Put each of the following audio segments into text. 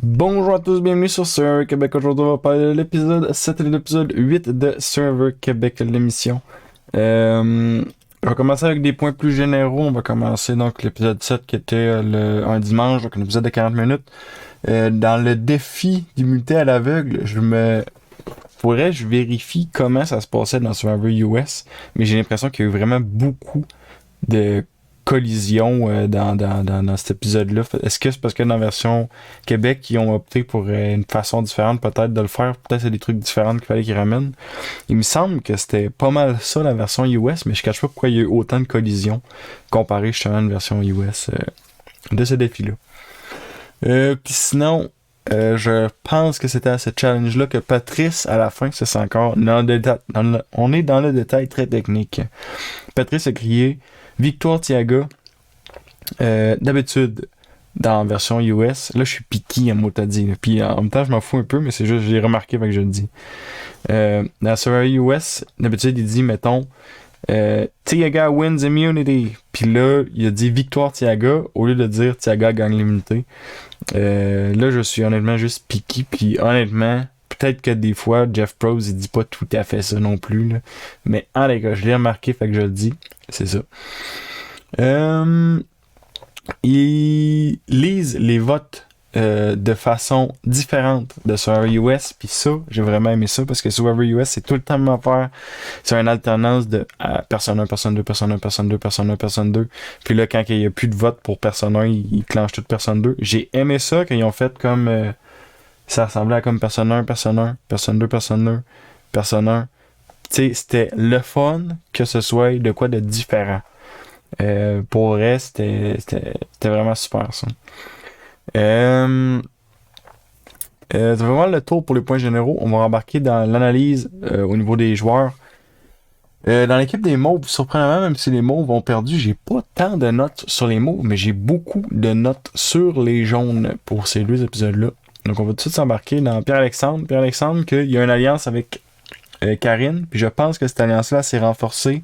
Bonjour à tous, bienvenue sur Server Québec. Aujourd'hui, on va parler de l'épisode 7 et de l'épisode 8 de Server Québec, l'émission. Je vais commencer avec des points plus généraux. On va commencer donc l'épisode 7 qui était un dimanche, donc un épisode de 40 minutes. Dans le défi d'immunité à l'aveugle, je vérifie comment ça se passait dans Survivor US, mais j'ai l'impression qu'il y a eu vraiment beaucoup de collisions dans cet épisode-là. Est-ce que c'est parce que dans la version Québec, ils ont opté pour une façon différente peut-être de le faire? Peut-être c'est des trucs différents qu'il fallait qu'ils ramènent. Il me semble que c'était pas mal ça la version US, mais je ne cache pas pourquoi il y a eu autant de collisions comparé justement à une version US de ce défi-là. Puis sinon, je pense que c'était à ce challenge-là que Patrice, à la fin, c'est encore on est dans le détail très technique. Patrice a crié Victoire Tiaga. D'habitude, dans la version US, là je suis piqué à mot à dire. Puis en même temps, je m'en fous un peu, mais c'est juste, j'ai remarqué que je le dis. Dans la version US, d'habitude, il dit, mettons, Tiaga wins immunity. Puis là, il a dit Victoire Tiaga au lieu de dire Tiaga gagne l'immunité. Là, je suis honnêtement juste piqué. Puis honnêtement, peut-être que des fois, Jeff Probst, il dit pas tout à fait ça non plus. Là. Mais en les gars, je l'ai remarqué, fait que je le dis. C'est ça. Ils lisent les votes de façon différente de Survivor US, puis ça, j'ai vraiment aimé ça, parce que Survivor US, c'est tout le temps la même affaire. C'est une alternance de personne 1, personne 2, personne 1, personne 2, personne 1, personne 2. Puis là, quand il n'y a plus de vote pour personne 1, ils clenchent toute personne 2. J'ai aimé ça quand ils ont fait comme... ça ressemblait à comme personne 1, personne 1, personne 2, personne 2, personne 1. Tu sais, c'était le fun que ce soit de quoi de différent. Pour vrai, c'était vraiment super ça. C'est vraiment le tour pour les points généraux. On va embarquer dans l'analyse au niveau des joueurs. Dans l'équipe des Mauves, surprenamment, même si les Mauves ont perdu, j'ai pas tant de notes sur les Mauves, mais j'ai beaucoup de notes sur les jaunes pour ces deux épisodes-là. Donc on va tout de suite s'embarquer dans Pierre-Alexandre. Pierre-Alexandre, qu'il y a une alliance avec Karine, puis je pense que cette alliance-là s'est renforcée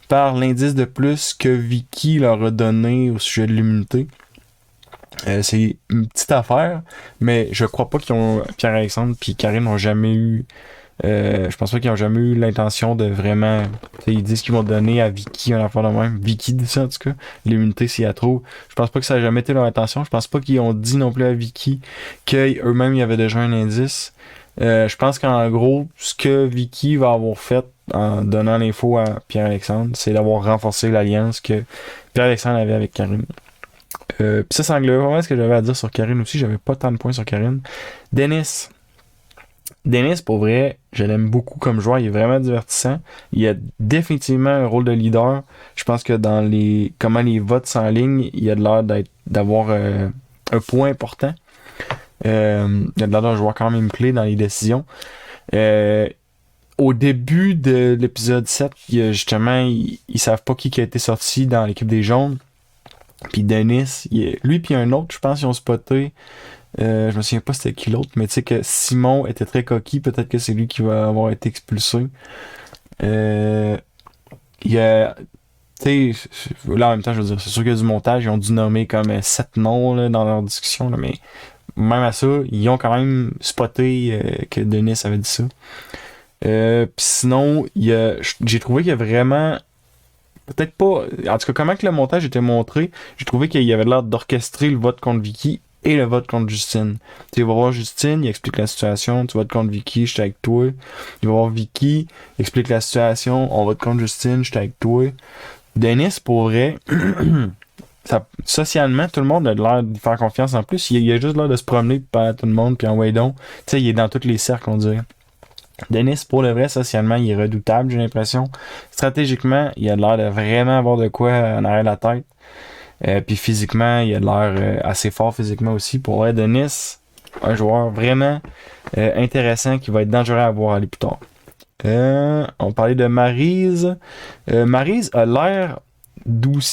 par l'indice de plus que Vicky leur a donné au sujet de l'immunité. C'est une petite affaire, mais je crois pas qu'ils ont Pierre-Alexandre puis Karine n'ont jamais eu je pense pas qu'ils ont jamais eu l'intention de vraiment ils disent qu'ils vont donner à Vicky un affaire de même. Vicky dit ça en tout cas, l'immunité s'il y a trop. Je pense pas que ça a jamais été leur intention. Je pense pas qu'ils ont dit non plus à Vicky qu'eux-mêmes il y avait déjà un indice. Je pense qu'en gros, ce que Vicky va avoir fait en donnant l'info à Pierre-Alexandre, c'est d'avoir renforcé l'alliance que Pierre-Alexandre avait avec Karine. Puis ça englobe vraiment ce que j'avais à dire sur Karine aussi. J'avais pas tant de points sur Karine. Dennis, pour vrai, je l'aime beaucoup comme joueur. Il est vraiment divertissant. Il a définitivement un rôle de leader. Je pense que dans comment les votes s'enlignent, il a de l'air d'avoir un point important. Il a de l'air d'un joueur quand même clé dans les décisions. Au début de l'épisode 7, justement, ils savent pas qui a été sorti dans l'équipe des jaunes. Puis Dennis, lui puis un autre, je pense, ils ont spoté. Je me souviens pas c'était qui l'autre, mais tu sais que Simon était très coquille, peut-être que c'est lui qui va avoir été expulsé. Il y a. Tu sais, là en même temps, je veux dire, c'est sûr qu'il y a du montage, ils ont dû nommer comme 7 noms là, dans leur discussion, là, mais même à ça, ils ont quand même spoté que Dennis avait dit ça. Puis sinon, j'ai trouvé qu'il y a vraiment. Peut-être pas. En tout cas, comment que le montage était montré, j'ai trouvé qu'il y avait l'air d'orchestrer le vote contre Vicky et le vote contre Justine. Tu vas voir Justine, il explique la situation, tu votes contre Vicky, je suis avec toi. Il va voir Vicky, il explique la situation, on vote contre Justine, je suis avec toi. Dennis, pour vrai, socialement, tout le monde a l'air de faire confiance en plus. Il a juste l'air de se promener par tout le monde, puis en way donc. Tu sais, il est dans tous les cercles, on dirait. Dennis, pour le vrai, socialement, il est redoutable, j'ai l'impression. Stratégiquement, il a l'air de vraiment avoir de quoi en arrière de la tête. Puis physiquement, il a l'air assez fort physiquement aussi. Pour vrai, Dennis, un joueur vraiment intéressant qui va être dangereux à voir aller plus tard. On parlait de Maryse. Maryse a l'air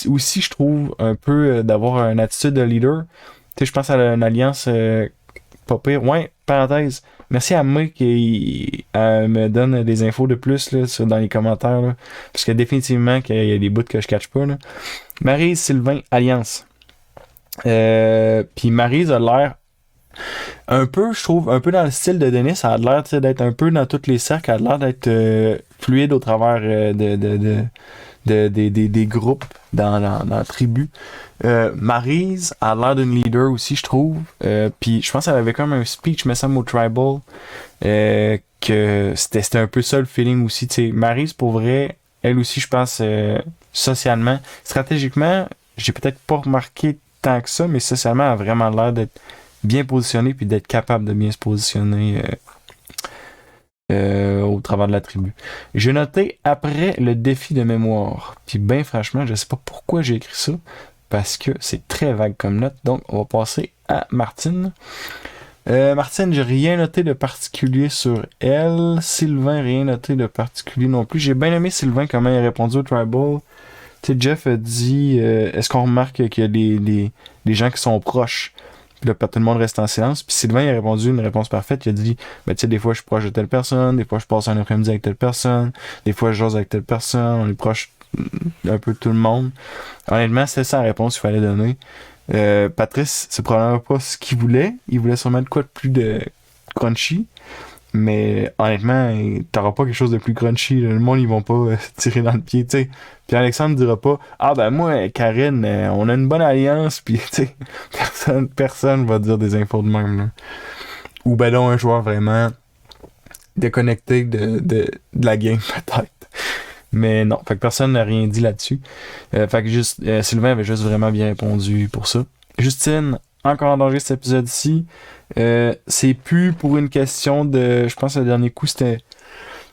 aussi, je trouve, un peu d'avoir une attitude de leader. Tu sais, je pense à une alliance pas pire. Ouais, parenthèse. Merci à Mike qui me donne des infos de plus là, dans les commentaires. Là, parce que définitivement, qu'il y a des bouts que je catch pas. Là. Maryse Sylvain Alliance. Puis Maryse a l'air Un peu, je trouve, un peu dans le style de Denis, ça a l'air d'être un peu dans tous les cercles, ça a l'air d'être fluide au travers des groupes dans la tribu. Maryse a l'air d'une leader aussi, je trouve. Puis je pense qu'elle avait comme un speech, me semble, au Tribal. Que c'était un peu ça le feeling aussi. T'sais, Maryse, pour vrai, elle aussi, je pense, socialement, stratégiquement, j'ai peut-être pas remarqué tant que ça, mais socialement, elle a vraiment l'air d'être bien positionnée puis d'être capable de bien se positionner au travers de la tribu. J'ai noté après le défi de mémoire. Puis ben franchement, je sais pas pourquoi j'ai écrit ça, parce que c'est très vague comme note. Donc, on va passer à Martine. Martine, j'ai rien noté de particulier sur elle. Sylvain, rien noté de particulier non plus. J'ai bien aimé Sylvain comment il a répondu au Tribal. Tu sais, Jeff a dit est-ce qu'on remarque qu'il y a des gens qui sont proches? Puis là, tout le monde reste en silence. Puis Sylvain il a répondu une réponse parfaite. Il a dit ben, tu sais, des fois je suis proche de telle personne, des fois je passe un après-midi avec telle personne, des fois je jase avec telle personne, on est proche un peu de tout le monde. Honnêtement, c'est ça la réponse qu'il fallait donner. Patrice, c'est probablement pas ce qu'il voulait. Il voulait sûrement de quoi de plus de crunchy. Mais honnêtement, t'auras pas quelque chose de plus crunchy. Le monde, ils vont pas tirer dans le pied, tu sais. Puis Alexandre dira pas ah ben moi, Karine, on a une bonne alliance. Puis tu sais, personne va dire des infos de même. Là. Ou ben non, un joueur vraiment déconnecté de la game, peut-être. Mais non, fait que personne n'a rien dit là-dessus. Fait que juste Sylvain avait juste vraiment bien répondu pour ça. Justine, encore en danger cet épisode-ci. C'est plus pour une question de. Je pense que le dernier coup c'était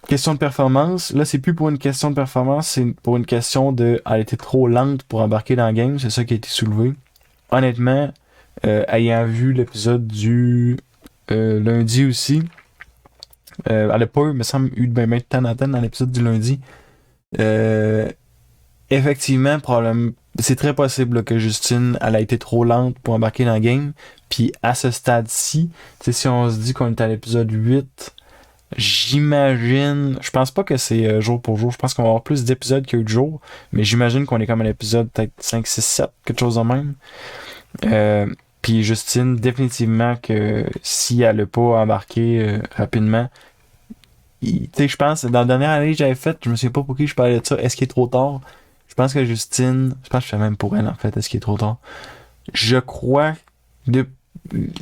question de performance. Là, c'est plus pour une question de performance, c'est pour une question de. Elle était trop lente pour embarquer dans le game. C'est ça qui a été soulevé. Honnêtement, ayant vu l'épisode du lundi aussi, elle n'a pas eu, me semble, eu de ben de temps en temps dans l'épisode du lundi. Effectivement, problème. C'est très possible là, que Justine elle a été trop lente pour embarquer dans le game. Puis à ce stade-ci, si on se dit qu'on est à l'épisode 8, j'imagine. Je pense pas que c'est jour pour jour. Je pense qu'on va avoir plus d'épisodes que de jours. Mais j'imagine qu'on est comme à l'épisode peut-être 5, 6, 7, quelque chose de même. Puis Justine, définitivement que si elle n'a pas embarqué rapidement, tu sais, je pense, dans la dernière année que j'avais faite, je me souviens pas pour qui je parlais de ça. Est-ce qu'il est trop tard? Je pense que Justine, je pense que je fais même pour elle, en fait. Est-ce qu'il est trop tard? Je crois, tu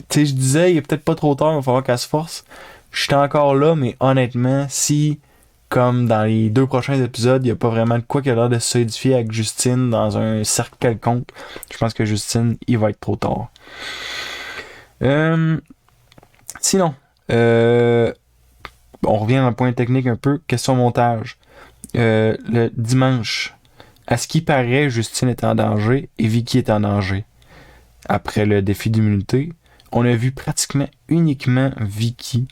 sais, je disais, il est peut-être pas trop tard, il va falloir qu'elle se force. J'étais encore là, mais honnêtement, si, comme dans les 2 prochains épisodes, il n'y a pas vraiment de quoi qui a l'air de se solidifier avec Justine dans un cercle quelconque, je pense que Justine, il va être trop tard. Sinon, on revient à un point technique un peu. Question montage. Le dimanche, à ce qui paraît, Justine est en danger et Vicky est en danger. Après le défi d'immunité, on a vu pratiquement uniquement Vicky.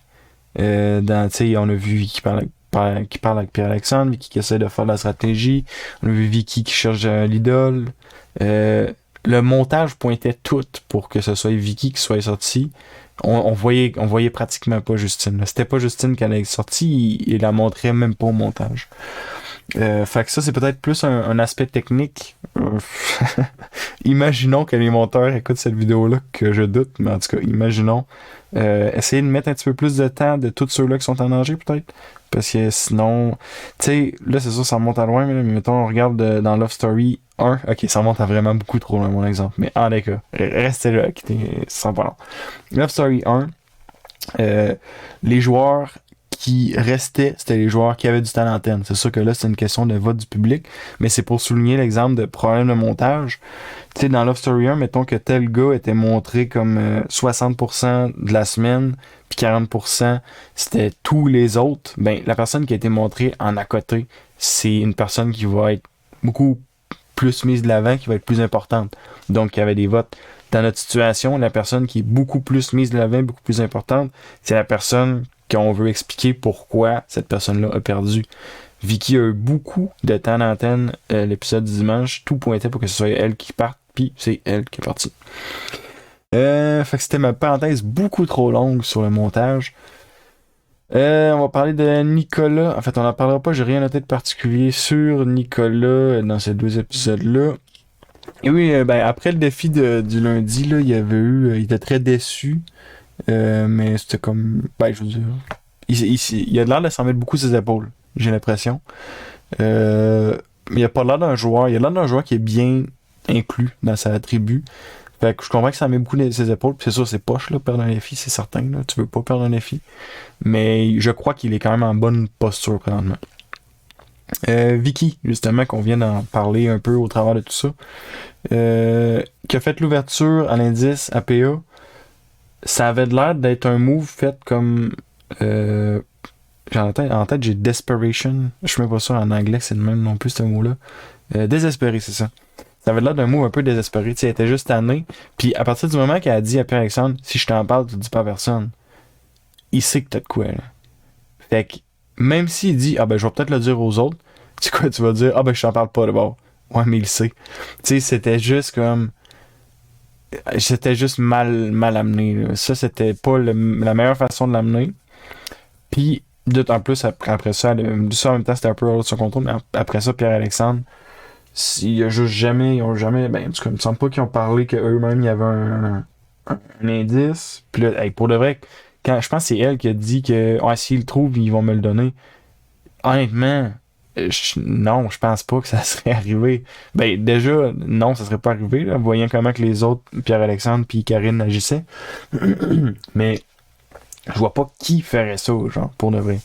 On a vu Vicky qui parle avec Pierre-Alexandre, Vicky qui essaie de faire de la stratégie. On a vu Vicky qui cherche l'idole. Le montage pointait tout pour que ce soit Vicky qui soit sortie. On voyait pratiquement pas Justine. C'était pas Justine qui allait être sortie, il la montrait même pas au montage. Fait que ça, c'est peut-être plus un aspect technique. Imaginons que les monteurs écoutent cette vidéo-là, que je doute, mais en tout cas, imaginons. Essayez de mettre un petit peu plus de temps de tous ceux-là qui sont en danger, peut-être. Parce que sinon, tu sais, là, c'est sûr, ça remonte à loin, mais mettons, on regarde dans Love Story 1. Ok, ça remonte à vraiment beaucoup trop loin, mon exemple. Mais en des cas, restez là, quittez, sans pas long. Love Story 1, les joueurs qui restaient, c'était les joueurs qui avaient du talent d'antenne. C'est sûr que là, c'est une question de vote du public, mais c'est pour souligner l'exemple de problème de montage. Tu sais, dans Love Story 1, mettons que tel gars était montré comme 60% de la semaine, puis 40% c'était tous les autres. Ben, la personne qui a été montrée en à côté, c'est une personne qui va être beaucoup plus mise de l'avant, qui va être plus importante. Donc, il y avait des votes. Dans notre situation, la personne qui est beaucoup plus mise de l'avant, beaucoup plus importante, c'est la personne qu'on veut expliquer pourquoi cette personne-là a perdu. Vicky a eu beaucoup de temps d'antenne l'épisode du dimanche. Tout pointait pour que ce soit elle qui parte, puis c'est elle qui est partie. Fait que c'était ma parenthèse beaucoup trop longue sur le montage. On va parler de Nicolas. En fait, on n'en parlera pas. J'ai rien noté de particulier sur Nicolas dans ces 2 épisodes-là. Et oui, après le défi du lundi, là, il était très déçu. Mais c'était comme. Ben, je veux dire. Il a l'air de s'en mettre beaucoup ses épaules, j'ai l'impression. Mais il a pas l'air d'un joueur. Il a l'air d'un joueur qui est bien inclus dans sa tribu. Fait que je comprends que ça met beaucoup ses épaules. Puis c'est sûr, c'est poche, là, perdre un défi, c'est certain. Là. Tu veux pas perdre un défi. Mais je crois qu'il est quand même en bonne posture présentement. Vicky, justement, qu'on vient d'en parler un peu au travers de tout ça, qui a fait l'ouverture à l'indice APA, ça avait l'air d'être un move fait comme. En tête, j'ai desperation. Je suis même pas sûr en anglais, c'est le même non plus ce mot-là. Désespéré, c'est ça. Ça avait l'air d'un move un peu désespéré. Tu sais, elle était juste tannée. Puis à partir du moment qu'elle a dit à Pierre-Alexandre, si je t'en parle, tu le dis pas à personne, il sait que t'as de quoi, là. Fait que, même s'il dit, ah ben, je vais peut-être le dire aux autres, tu sais quoi, tu vas dire, ah ben, je t'en parle pas d'abord. Ouais, mais il sait. Tu sais, c'était juste comme. C'était juste mal amené, là. Ça, c'était pas la meilleure façon de l'amener. Puis, en plus, après ça, ça en même temps, c'était un peu hors de son contrôle, mais après ça, Pierre-Alexandre, il a juste jamais, ils ont jamais, ben, en tout cas, il me semble pas qu'ils ont parlé qu'eux-mêmes, il y avait un indice. Puis là, hey, pour de vrai, je pense que c'est elle qui a dit que, ah, s'ils le trouvent, ils vont me le donner. Honnêtement, non, je pense pas que ça serait arrivé. Ben, déjà, non, ça serait pas arrivé, là, voyant comment que les autres, Pierre-Alexandre puis Karine agissaient. Mais, je vois pas qui ferait ça, genre, pour de vrai.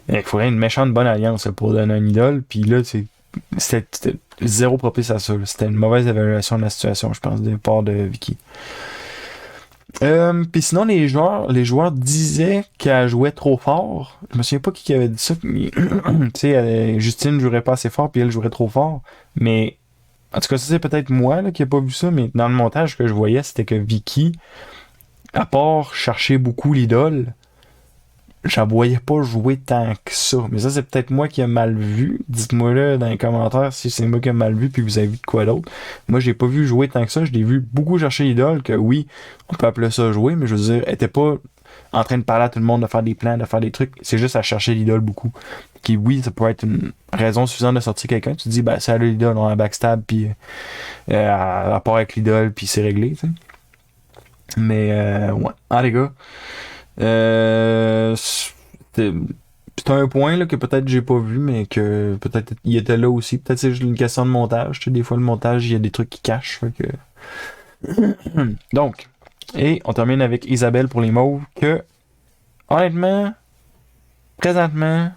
Il faudrait une méchante bonne alliance là, pour donner un idole, puis là, c'était zéro propice à ça. Là. C'était une mauvaise évaluation de la situation, je pense, de la part de Vicky. Puis sinon, les joueurs disaient qu'elle jouait trop fort. Je me souviens pas qui avait dit ça. Tu sais, Justine jouerait pas assez fort, puis elle jouerait trop fort. Mais, en tout cas, ça c'est peut-être moi là, qui ai pas vu ça, mais dans le montage que je voyais, c'était que Vicky, à part chercher beaucoup l'idole, j'en voyais pas jouer tant que ça. Mais ça, c'est peut-être moi qui ai mal vu. Dites-moi là dans les commentaires si c'est moi qui ai mal vu puis vous avez vu de quoi d'autre. Moi, j'ai pas vu jouer tant que ça. Je l'ai vu beaucoup chercher l'idole, que oui, on peut appeler ça jouer, mais je veux dire, elle était pas en train de parler à tout le monde, de faire des plans, de faire des trucs. C'est juste à chercher l'idole beaucoup. Qui, oui, ça peut être une raison suffisante de sortir quelqu'un. Tu te dis, ben, salut l'idole, on a un backstab, puis à part avec l'idole, puis c'est réglé, tu sais. Mais, ouais. Ah, les gars. C'est un point là, que peut-être j'ai pas vu, mais que peut-être il était là aussi. Peut-être c'est juste une question de montage. Tu sais, des fois, le montage, il y a des trucs qui cachent. Fait que... Donc, et on termine avec Isabelle pour les mauves. Que, honnêtement, présentement,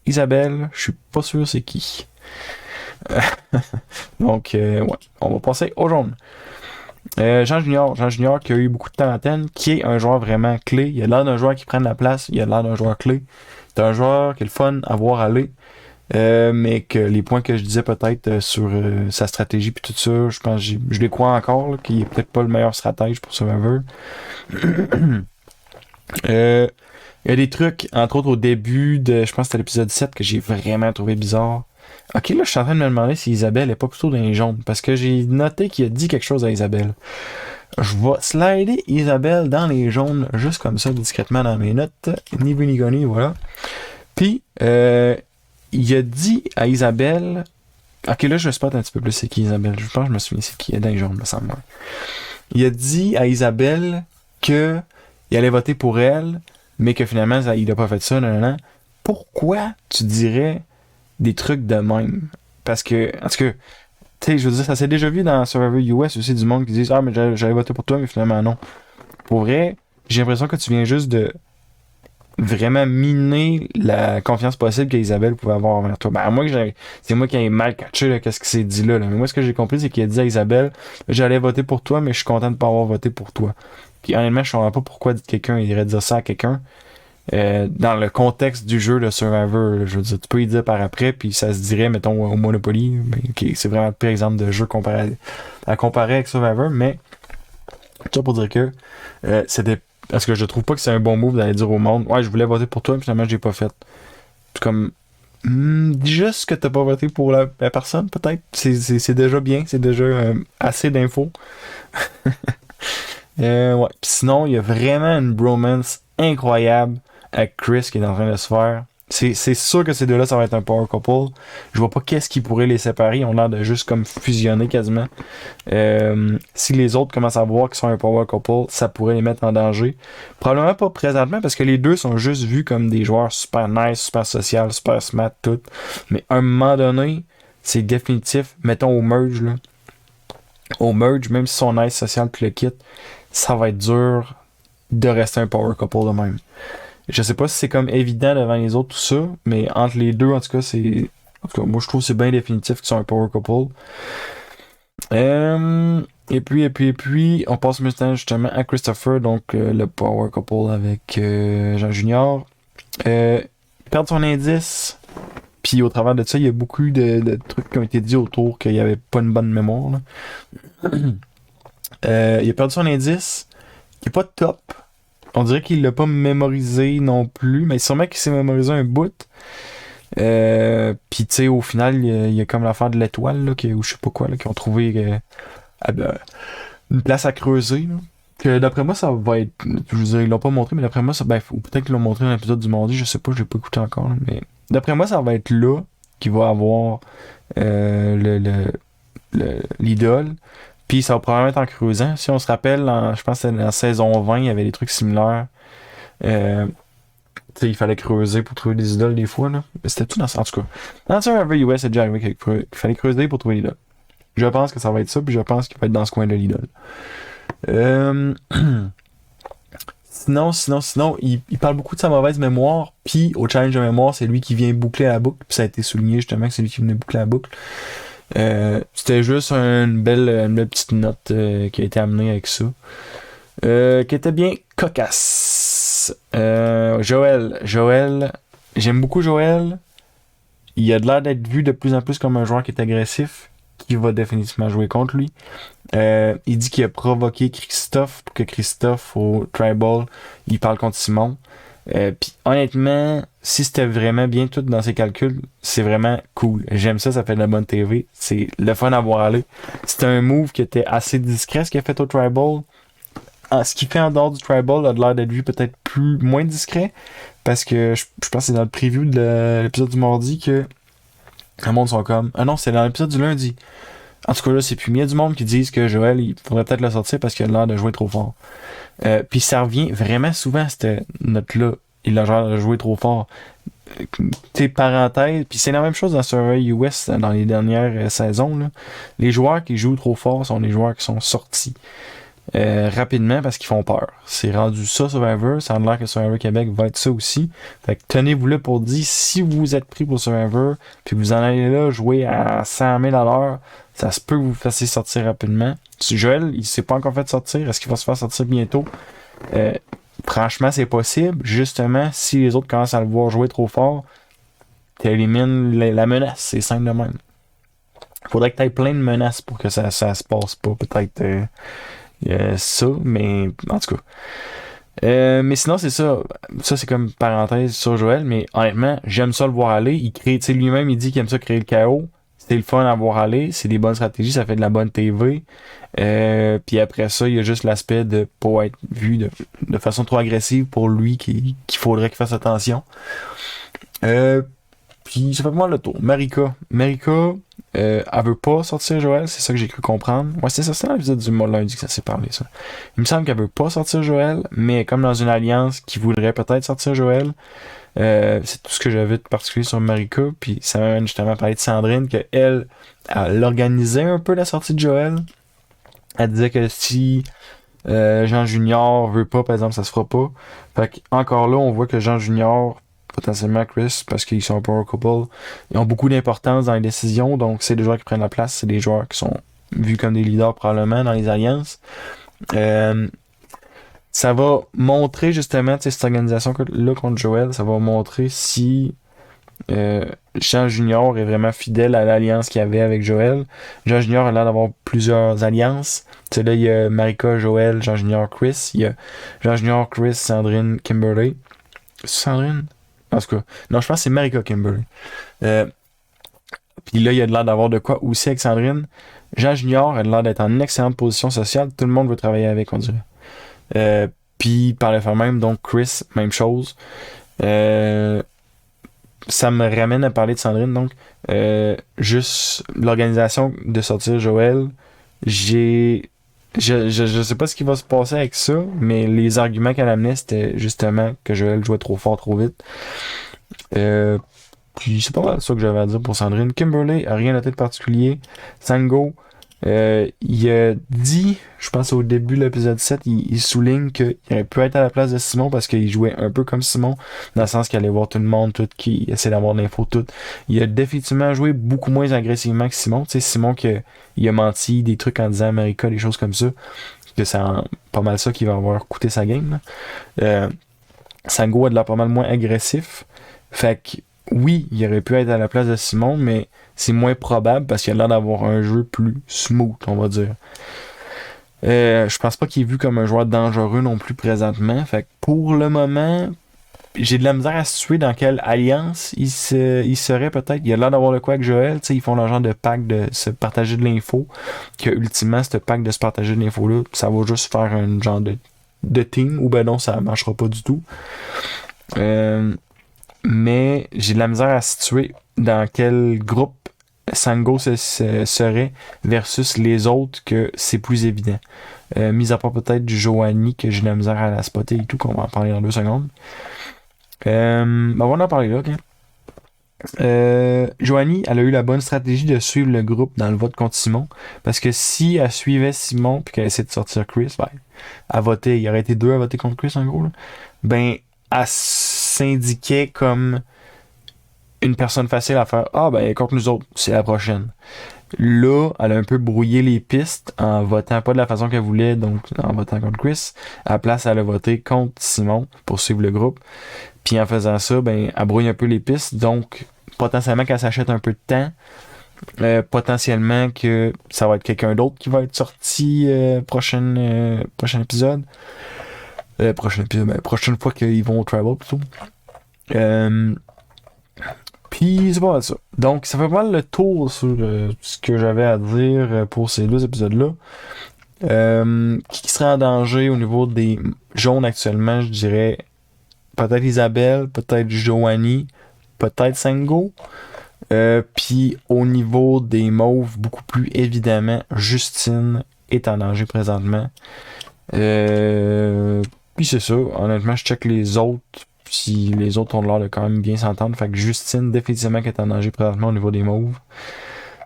Isabelle, je suis pas sûr c'est qui. Donc, ouais, on va passer au jaune. Jean Junior qui a eu beaucoup de temps à l'antenne, qui est un joueur vraiment clé. Il a l'air d'un joueur qui prend de la place, il a l'air d'un joueur clé. C'est un joueur qui est le fun à voir aller, mais que les points que je disais peut-être sur sa stratégie puis tout ça, je pense je les crois encore, là, qu'il est peut-être pas le meilleur stratège pour Survivor. Il y a des trucs, entre autres au début de, je pense que c'était l'épisode 7, que j'ai vraiment trouvé bizarre. Ok, là, je suis en train de me demander si Isabelle est pas plutôt dans les jaunes, parce que j'ai noté qu'il a dit quelque chose à Isabelle. Je vais slider Isabelle dans les jaunes, juste comme ça, discrètement dans mes notes. Ni vu ni gagné, voilà. Puis, il a dit à Isabelle... Ok, là, je spot un petit peu plus c'est qui Isabelle. Je pense que je me souviens c'est qui est dans les jaunes, me semble. Il a dit à Isabelle que il allait voter pour elle, mais que finalement, il n'a pas fait ça, non. Pourquoi tu dirais des trucs de même? Parce que, en tout cas, tu sais, je veux dire, ça s'est déjà vu dans Survivor US aussi, du monde qui disent, ah, mais j'allais voter pour toi, mais finalement, non. Pour vrai, j'ai l'impression que tu viens juste de vraiment miner la confiance possible qu'Isabelle pouvait avoir envers toi. Ben, à moi que c'est moi qui ai mal catché, là, qu'est-ce qui s'est dit là. Mais moi, ce que j'ai compris, c'est qu'il a dit à Isabelle, j'allais voter pour toi, mais je suis content de pas avoir voté pour toi. Puis honnêtement, je comprends pas pourquoi quelqu'un irait dire ça à quelqu'un. Dans le contexte du jeu de Survivor, je veux dire, tu peux y dire par après, puis ça se dirait, mettons, au Monopoly, mais ok, c'est vraiment le pire exemple de jeu à comparer avec Survivor, mais tout ça pour dire que c'était, parce que je trouve pas que c'est un bon move d'aller dire au monde, ouais, je voulais voter pour toi, mais finalement, je l'ai pas fait. Comme, dis juste que t'as pas voté pour la personne, peut-être, c'est déjà bien, c'est déjà assez d'infos. Ouais. Pis sinon, il y a vraiment une bromance incroyable avec Chris qui est en train de se faire. C'est sûr que ces deux-là, ça va être un power couple. Je vois pas qu'est-ce qui pourrait les séparer. Ils ont l'air de juste comme fusionner quasiment. Si les autres commencent à voir qu'ils sont un power couple, ça pourrait les mettre en danger. Probablement pas présentement parce que les deux sont juste vus comme des joueurs super nice, super social, super smart, tout. Mais à un moment donné, c'est définitif. Mettons au merge, là. Au merge, même si sont nice, social, tout le kit, ça va être dur de rester un power couple de même. Je sais pas si c'est comme évident devant les autres, tout ça, mais entre les deux, en tout cas, c'est. En tout cas, moi, je trouve que c'est bien définitif qu'ils sont un power couple. Et puis, on passe maintenant justement à Christopher, donc le power couple avec Jean Junior. Perdre son indice, puis au travers de ça, il y a beaucoup de trucs qui ont été dit autour qu'il n'y avait pas une bonne mémoire. Là. Il a perdu son indice, qui est pas top. On dirait qu'il l'a pas mémorisé non plus, mais sûrement qu'il s'est mémorisé un bout. Puis tu sais, au final, il y a comme l'affaire de l'étoile, là, ou je sais pas quoi, là, qui ont trouvé une place à creuser. Là. Que d'après moi, ça va être. Je veux dire, ils l'ont pas montré, mais d'après moi, ça. Ben, ou peut-être qu'ils l'ont montré dans l'épisode du mardi, je sais pas, j'ai pas écouté encore. Là, mais d'après moi, ça va être là qu'il va avoir l'idole. Puis ça va probablement être en creusant. Si on se rappelle, je pense que c'était dans la saison 20, il y avait des trucs similaires. Euh, tu sais, il fallait creuser pour trouver des idoles des fois. Là. Mais c'était tout dans ça. En tout cas, dans Survivor US, c'est déjà arrivé qu'il fallait creuser pour trouver l'idole. Je pense que ça va être ça, puis je pense qu'il va être dans ce coin-là, l'idole. Euh... Sinon, il parle beaucoup de sa mauvaise mémoire, puis au challenge de mémoire, c'est lui qui vient boucler la boucle, puis ça a été souligné justement que c'est lui qui venait boucler la boucle. C'était juste une belle petite note qui a été amenée avec ça. Qui était bien cocasse. Joël, j'aime beaucoup Joël. Il a de l'air d'être vu de plus en plus comme un joueur qui est agressif, qui va définitivement jouer contre lui. Il dit qu'il a provoqué Christophe pour que Christophe au Tribal, il parle contre Simon. Puis honnêtement, si c'était vraiment bien tout dans ses calculs, c'est vraiment cool. J'aime ça, ça fait de la bonne TV. C'est le fun à voir aller. C'était un move qui était assez discret ce qu'il a fait au Tribal. Ce qu'il fait en dehors du Tribal a de l'air d'être vu peut-être moins discret. Parce que je pense que c'est dans le preview de l'épisode du mardi que le monde sont comme. Ah non, c'est dans l'épisode du lundi. En tout cas là, c'est plus. Il y a du monde qui disent que Joël, il faudrait peut-être le sortir parce qu'il a l'air de jouer trop fort. Puis ça revient vraiment souvent, cette note-là. Il a l'air de jouer trop fort. Tes parenthèses, puis c'est la même chose dans Survivor US dans les dernières saisons. Là. Les joueurs qui jouent trop fort sont les joueurs qui sont sortis rapidement parce qu'ils font peur. C'est rendu ça Survivor, ça a l'air que Survivor Québec va être ça aussi. Fait que tenez-vous là pour dire si vous êtes pris pour Survivor, puis vous en allez là jouer à 100 000 à l'heure, ça se peut que vous fassiez sortir rapidement. Si Joël, il s'est pas encore fait sortir, est-ce qu'il va se faire sortir bientôt? Franchement, c'est possible. Justement, si les autres commencent à le voir jouer trop fort, t'élimines la menace. C'est simple de même. Faudrait que t'aies plein de menaces pour que ça se passe pas. Peut-être ça, mais en tout cas. Mais sinon, c'est ça. Ça, c'est comme parenthèse sur Joël, mais honnêtement, j'aime ça le voir aller. Il crée, tu sais, lui-même, il dit qu'il aime ça créer le chaos. C'est le fun à voir aller. C'est des bonnes stratégies, ça fait de la bonne TV. Puis après ça, il y a juste l'aspect de pas être vu de façon trop agressive pour lui qu'il faudrait qu'il fasse attention. Puis ça fait pas mal le tour. Marika, elle veut pas sortir Joël, c'est ça que j'ai cru comprendre. Ouais, c'est ça, c'est dans l'épisode du lundi que ça s'est parlé, ça. Il me semble qu'elle veut pas sortir Joël, mais comme dans une alliance qui voudrait peut-être sortir Joël. C'est tout ce que j'avais de particulier sur Marika. Puis ça m'amène justement à parler de Sandrine, qu'elle organisait un peu la sortie de Joël. Elle disait que si Jean Junior veut pas, par exemple, ça se fera pas. Fait que, encore là, on voit que Jean Junior, potentiellement Chris, parce qu'ils sont un power couple, ils ont beaucoup d'importance dans les décisions, donc c'est des joueurs qui prennent la place, c'est des joueurs qui sont vus comme des leaders probablement dans les alliances. Ça va montrer justement, tu sais, cette organisation-là contre Joël, ça va montrer si Jean Junior est vraiment fidèle à l'alliance qu'il y avait avec Joël. Jean Junior a l'air d'avoir plusieurs alliances. Tu sais, là, il y a Marika, Joël, Jean Junior, Chris. Il y a Jean Junior, Chris, Sandrine, Kimberly. Sandrine? En tout cas, non, je pense que c'est Marika, Kimberly. Puis là, il y a de l'air d'avoir de quoi aussi avec Sandrine. Jean Junior a l'air d'être en excellente position sociale. Tout le monde veut travailler avec, on dirait. Puis par le fait même, donc Chris, même chose. ça me ramène à parler de Sandrine, donc juste l'organisation de sortir Joël, je sais pas ce qui va se passer avec ça, mais les arguments qu'elle amenait, c'était justement que Joël jouait trop fort, trop vite. Euh, Puis c'est pas mal ça que j'avais à dire pour Sandrine. Kimberly a rien noté de particulier. Sango, il a dit, je pense au début de l'épisode 7, il souligne qu'il aurait pu être à la place de Simon parce qu'il jouait un peu comme Simon, dans le sens qu'il allait voir tout le monde, tout, qui essaie d'avoir de l'info, tout. Il a définitivement joué beaucoup moins agressivement que Simon. Tu sais, Simon, il a menti des trucs en disant America, des choses comme ça. Que c'est pas mal ça qui va avoir coûté sa game. Sango a de l'air pas mal moins agressif. Fait que oui, il aurait pu être à la place de Simon, mais c'est moins probable parce qu'il a l'air d'avoir un jeu plus smooth, on va dire. Je pense pas qu'il est vu comme un joueur dangereux non plus présentement. Fait que pour le moment, j'ai de la misère à situer dans quelle alliance il serait peut-être. Il a l'air d'avoir le quoi avec Joël. T'sais, ils font le genre de pacte de se partager de l'info. Que ultimement, ce pacte de se partager de l'info-là, ça va juste faire un genre de team. Ou ben non, ça marchera pas du tout. Mais j'ai de la misère à situer dans quel groupe Sango serait versus les autres que c'est plus évident. Mis à part peut-être du Joanie que j'ai de la misère à la spotter et tout, qu'on va en parler dans 2 secondes. On va en parler là, ok? Joanie, elle a eu la bonne stratégie de suivre le groupe dans le vote contre Simon. Parce que si elle suivait Simon puis qu'elle essayait de sortir Chris, ben, à voter, il y aurait été 2 à voter contre Chris en gros. Là. Ben, elle s'indiquait comme une personne facile à faire. Ah ben contre nous autres, c'est la prochaine. Là, elle a un peu brouillé les pistes en votant pas de la façon qu'elle voulait, donc en votant contre Chris. À la place, elle a voté contre Simon pour suivre le groupe. Puis en faisant ça, ben, elle brouille un peu les pistes, donc potentiellement qu'elle s'achète un peu de temps. Potentiellement que ça va être quelqu'un d'autre qui va être sorti prochain épisode. Prochaine fois qu'ils vont au Tribal plutôt. Puis c'est pas mal ça. Donc ça fait pas mal le tour sur ce que j'avais à dire pour ces 2 épisodes-là. Qui serait en danger au niveau des jaunes actuellement, je dirais peut-être Isabelle, peut-être Joanie, peut-être Sango. Puis au niveau des mauves, beaucoup plus évidemment, Justine est en danger présentement. Puis c'est ça, honnêtement, je check les autres. Si les autres ont l'air de quand même bien s'entendre. Fait que Justine, définitivement, qui est en danger présentement au niveau des mauves.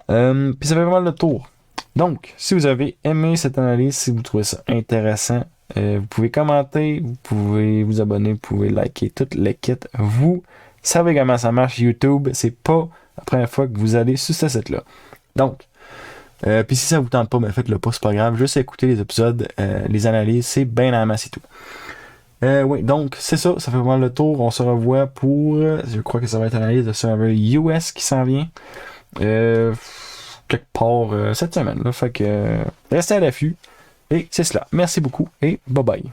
Puis ça fait pas mal de tour. Donc, si vous avez aimé cette analyse, si vous trouvez ça intéressant, vous pouvez commenter, vous pouvez vous abonner, vous pouvez liker toute l'équipe. Vous savez comment ça marche YouTube. C'est pas la première fois que vous allez sur ce site-là. Donc, puis si ça vous tente pas, ben faites-le pas, c'est pas grave. Juste écouter les épisodes, les analyses, c'est bien à la masse et tout. Oui, donc c'est ça, ça fait pas mal le tour. On se revoit pour, je crois que ça va être l'analyse de serveur US qui s'en vient. Quelque part cette semaine. Là, fait que restez à l'affût. Et c'est cela. Merci beaucoup et bye bye.